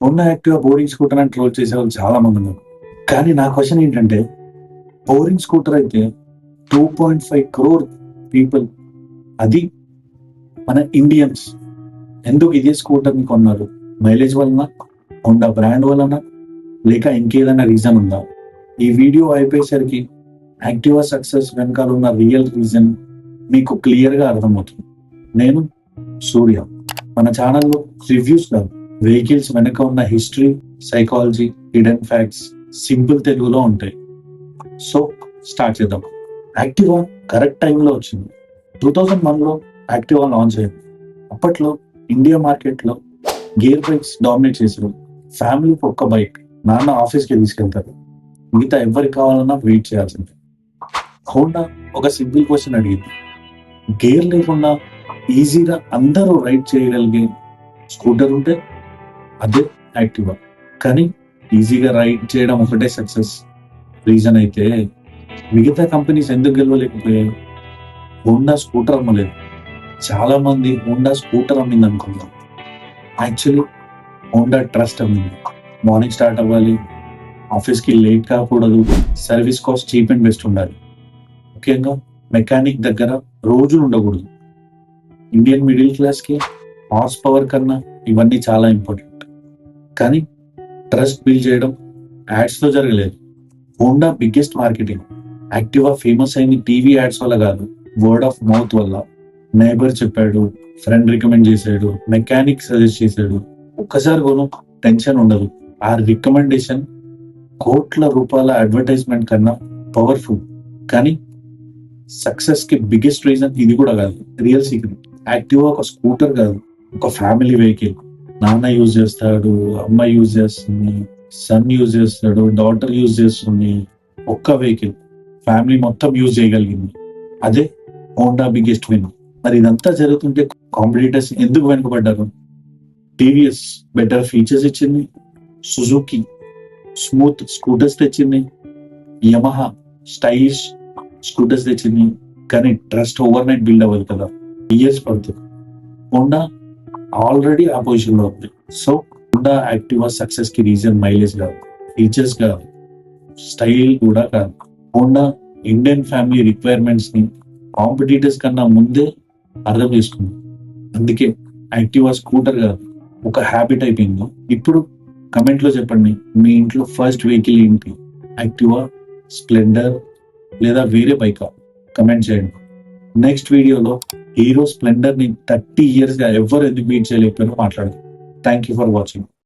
ఉన్న active boring scooter అని troll చేసే వాళ్ళు చాలా మంది ఉన్నారు. కానీ నా క్వశ్చన్ ఏంటంటే, బోరింగ్ స్కూటర్ అయితే 2.5 crore పీపుల్, అది మన ఇండియన్స్, ఎందుకు ఇదే స్కూటర్ ని కొన్నారు? మైలేజ్ వలన, హోండా బ్రాండ్ వలన, లేక ఇంకేదైనా రీజన్ ఉందా? ఈ వీడియో అయిపోయేసరికి యాక్టివా సక్సెస్ వెనకాల ఉన్న రియల్ రీజన్ మీకు క్లియర్ గా అర్థమవుతుంది. నేను సూర్య. మన ఛానల్లో రివ్యూస్ కాదు, వెహికల్స్ వెనక ఉన్న history, psychology, hidden facts simple తెలుగులో ఉంటాయి. సో స్టార్ట్ చేద్దాం. యాక్టివా కరెక్ట్ టైంలో వచ్చింది. 2001లో యాక్టివా లాంచ్ అయింది. అప్పట్లో ఇండియా మార్కెట్లో గేర్ బైక్స్ డామినేట్ చేశారు. ఫ్యామిలీకి ఒక్క బైక్, నాన్న ఆఫీస్కి తీసుకెళ్తారు, మిగతా ఎవరికి కావాలన్నా వెయిట్ చేయాల్సిందే. హోండా ఒక సింపుల్ క్వశ్చన్ అడిగింది, గేర్ లేకుండా ఈజీగా అందరూ రైడ్ చేయగలిగే స్కూటర్ ఉంటే అదే యాక్టివా. కానీ ఈజీగా రైడ్ చేయడం ఒకటే సక్సెస్ రీజన్ అయితే మిగతా కంపెనీస్ ఎందుకు గెలవలేకపోయాయి? Honda scooter అమ్మలేదు. చాలా మంది హోండా స్కూటర్ అమ్మింది అనుకుంటారు. యాక్చువల్లీ హోండా ట్రస్ట్ అమ్మింది. మార్నింగ్ స్టార్ట్ అవ్వాలి, ఆఫీస్కి లేట్ కాకూడదు, service cost cheap and best ఉండాలి, ముఖ్యంగా మెకానిక్ దగ్గర రోజులు ఉండకూడదు. ఇండియన్ మిడిల్ క్లాస్కి హార్స్ పవర్ కన్నా ఇవన్నీ చాలా ఇంపార్టెంట్. కానీ ట్రస్ట్ బిల్డ్ చేయడం యాడ్స్లో జరగలేదు. Honda biggest marketing. Activa famous అయింది టీవీ యాడ్స్ వల్ల కాదు, వర్డ్ ఆఫ్ మౌత్ వల్ల. నైబర్ చెప్పాడు, ఫ్రెండ్ రికమెండ్ చేశాడు, మెకానిక్ సజెస్ట్ చేశాడు. ఒక్కసారి కొను, టెన్షన్ ఉండదు. ఆ రికమెండేషన్ కోట్ల రూపాయల అడ్వర్టైజ్మెంట్ కన్నా పవర్ఫుల్. కానీ సక్సెస్ కి బిగ్గెస్ట్ రీజన్ ఇది కూడా కాదు, రియల్ సీక్రెట్. యాక్టివా ఒక స్కూటర్ కాదు, ఒక ఫ్యామిలీ వెహికల్. నాన్న యూజ్ చేస్తాడు, అమ్మ యూజ్ చేస్తుంది, సన్ యూజ్ చేస్తాడు, డాటర్ యూజ్ చేస్తుంది. ఒక్క వెహికల్ ఫ్యామిలీ మొత్తం యూజ్ చేయగలిగింది. అదే హోండా బిగ్గెస్ట్ విన్. మరి ఇదంతా జరుగుతుంటే కాంపిటీటర్స్ ఎందుకు వెనుకబడ్డారు? టీవీఎస్ బెటర్ ఫీచర్స్ ఇచ్చింది, సుజుకి స్మూత్ స్కూటర్స్ తెచ్చింది, యమహా స్టైలిష్ స్కూటర్స్ తెచ్చింది. కానీ ట్రస్ట్ ఓవర్ నైట్ బిల్డ్ అవ్వదు కదా, ఇయర్స్ పడుతుంది. హోండా ఆల్రెడీ ఆ పొజిషన్ లో ఉంది. సో హోండా యాక్టివా సక్సెస్ కి రీజన్ మైలేజ్ కాదు, ఫీచర్స్ కాదు, స్టైల్ కూడా కాదు. హోండా ఇండియన్ ఫ్యామిలీ రిక్వైర్మెంట్స్ ని కాంపిటీటర్స్ కన్నా ముందే అర్థం చేసుకుంది. అందుకే యాక్టివా స్కూటర్ కాదు, ఒక హ్యాబిట్ అయిపోయింది. ఇప్పుడు కమెంట్ లో చెప్పండి, మీ ఇంట్లో ఫస్ట్ వెహికల్ ఏంటి? యాక్టివా, స్ప్లెండర్ లేదా వేరే బైకా? కమెంట్ చేయండి. నెక్స్ట్ వీడియోలో హీరో స్ప్లెండర్ ని 30 years గా ఎవరు ఎందుకు బీట్ చేయలేకపోయారో మాట్లాడదాం. Thank you for watching.